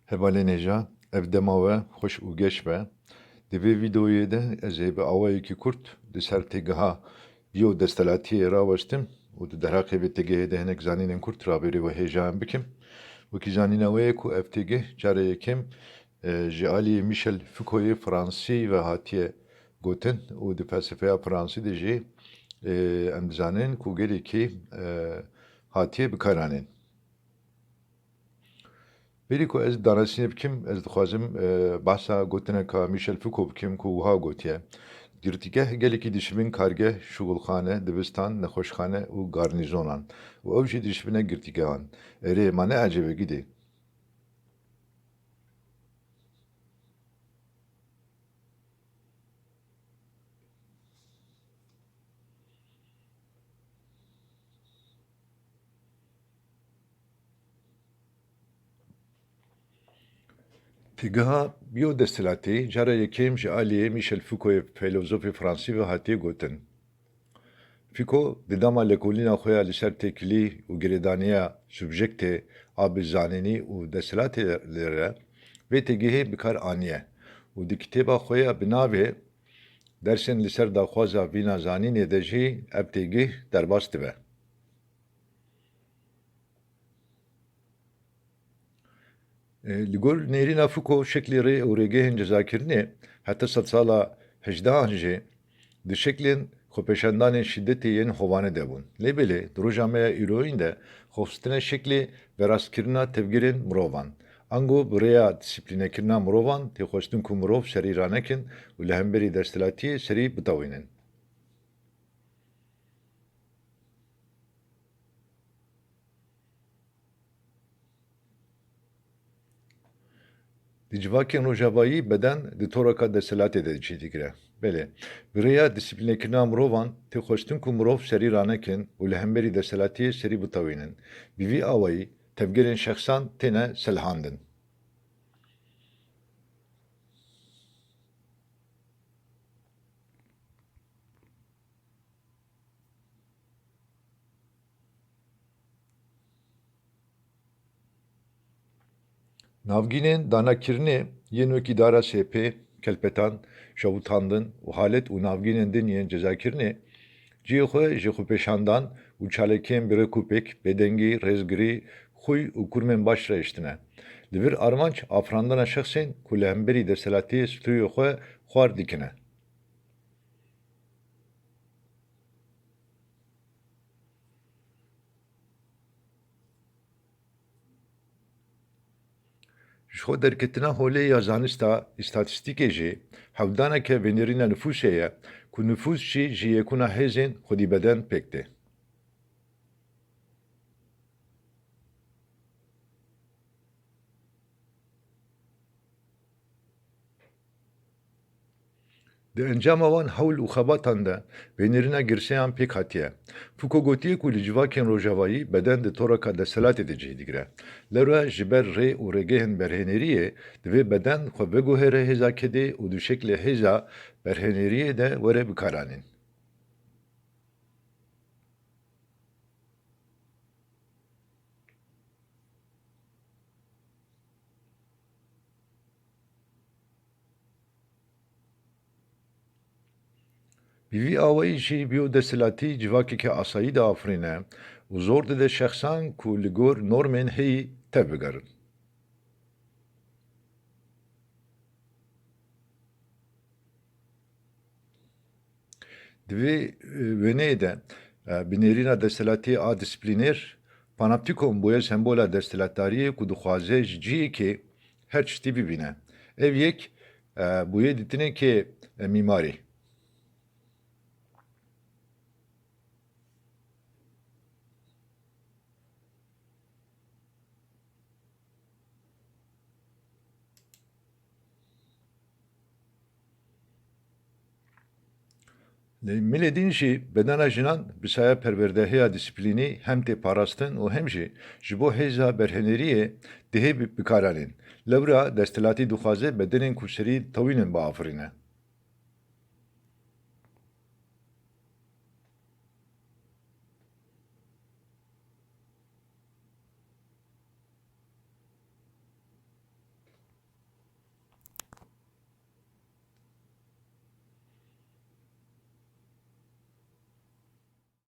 Hevalê nêja ev dema we xweş û geş be. Di vê vîdeoyê de ez ê bi awayekî Kurd li ser têgeha biyodestelatiyê rawestim û di derheqê vê têgehê de hinek zanînên Kurd rabêrî we hêjayan bikim. Wekî zanîna we ye ku ev têgeh cara yekem ji aliyê Michel Foucault'ê Fransî ve hatiye gotin û di felsefeya Fransî de jî em dizanin ku gelekî hatiye bikaranîn. Berî ku ez danasînê bikim, ez dixwazim behsa gotineka Michel Foucault bikim ku wiha gotiye. Girtîgeh gelekî dişibin kargeh, şûgilxane, dibistan, nexweşxane û garnîzonan. û ew jî dişibine girtîgehan. Erê ma neecêbe gidê. Têgeha biyodestelatê cara yekem ji aliyê Michel Foucault'ê filozofê Fransî ve hatiye gotin. Foucault di dema lêkolîna xwe ya li ser têkilî û girêdaniya subjektê a bi zanînî û destelatê re vê têgehê bikar aniye û di kitêba xwe ya bi navê dersên li ser daxwaza vîna zanînê de jî ev têgih derbas dibe. Li gor nêrîna Foucault şeklê rê û rêgehên cezakirinê heta sed sala hejdehan jî di şeklên xwepêşandanên şîddetê yên hovane debûn. Lêbelê di roja me ya îroyîn de xwestina şeklê verastkirina tevgerên mirovan. Ango bi rêya dîsîplînekirina mirovan tê xwestin ku mirov serî ranekin û li hemberî destelatiyê serî bitewînin. Di civakên rojavayî beden di toraka destelatê de çê digire. Belê, bi rêya dîsîplînekirina mirovan tê xwestin ku mirov serî ranekin û li hemberî destelatiyê serî bitewînin. Bi vî awayî tevgerên şexsan têne selhandin. Navgînên danakirinê yên wekî dara sepê, kelpetan, şewitandin û halet û navgînên din yên cezakirinê ciyê xwe ji xwepêşandan û çalakiyên birêkûpêk, bêdengî, rêzgirî, xûy û kurmên baş re eştine. Li vir armanc afirandina şexsên ku li hemberî destelatiyê stûyê xwe xwar dikine. Ji xwe derketina holê ya zanista îstatîstîkê jî hewldaneke venêrîna nüfûsê ye ku nüfûs jî ji yekûna hêzên xwedîbeden pêk tê. Di encama wan hewl û xebatan de venêrîna girseyan pêk hatiye. Foucault gotiye ku li civakên rojavayî beden di toraka destelatê de cih digire. Lewra ji ber rê û rêgehên berhênêriyê divê beden xwe veguhere hêza kedê û di şeklê hêza berhênêriyê de were bikaranîn. Bi vî awayî jî biyodestelatî civakeke asayî de afirîne û zor dide şexsan ku li gor normên heyî tev bigerin. Di vê wêneyê de bi nêrîna destelatiyê a dîsîplînêr panoptîkon bûye sembola destelatdariyê ku dixwaze ji ciyekê her tiştî bibîne. Ev yek bûye dîtinekê mîmarî. Milê din jî bedena jinan bi saya perwerdehiya dîsîplînî hem tê parastin û hem jî ji bo hêza berhênêriyê dihê bikaranîn. Lewra destelatî dixwaze bedenên ku serî tewînin biafirîne.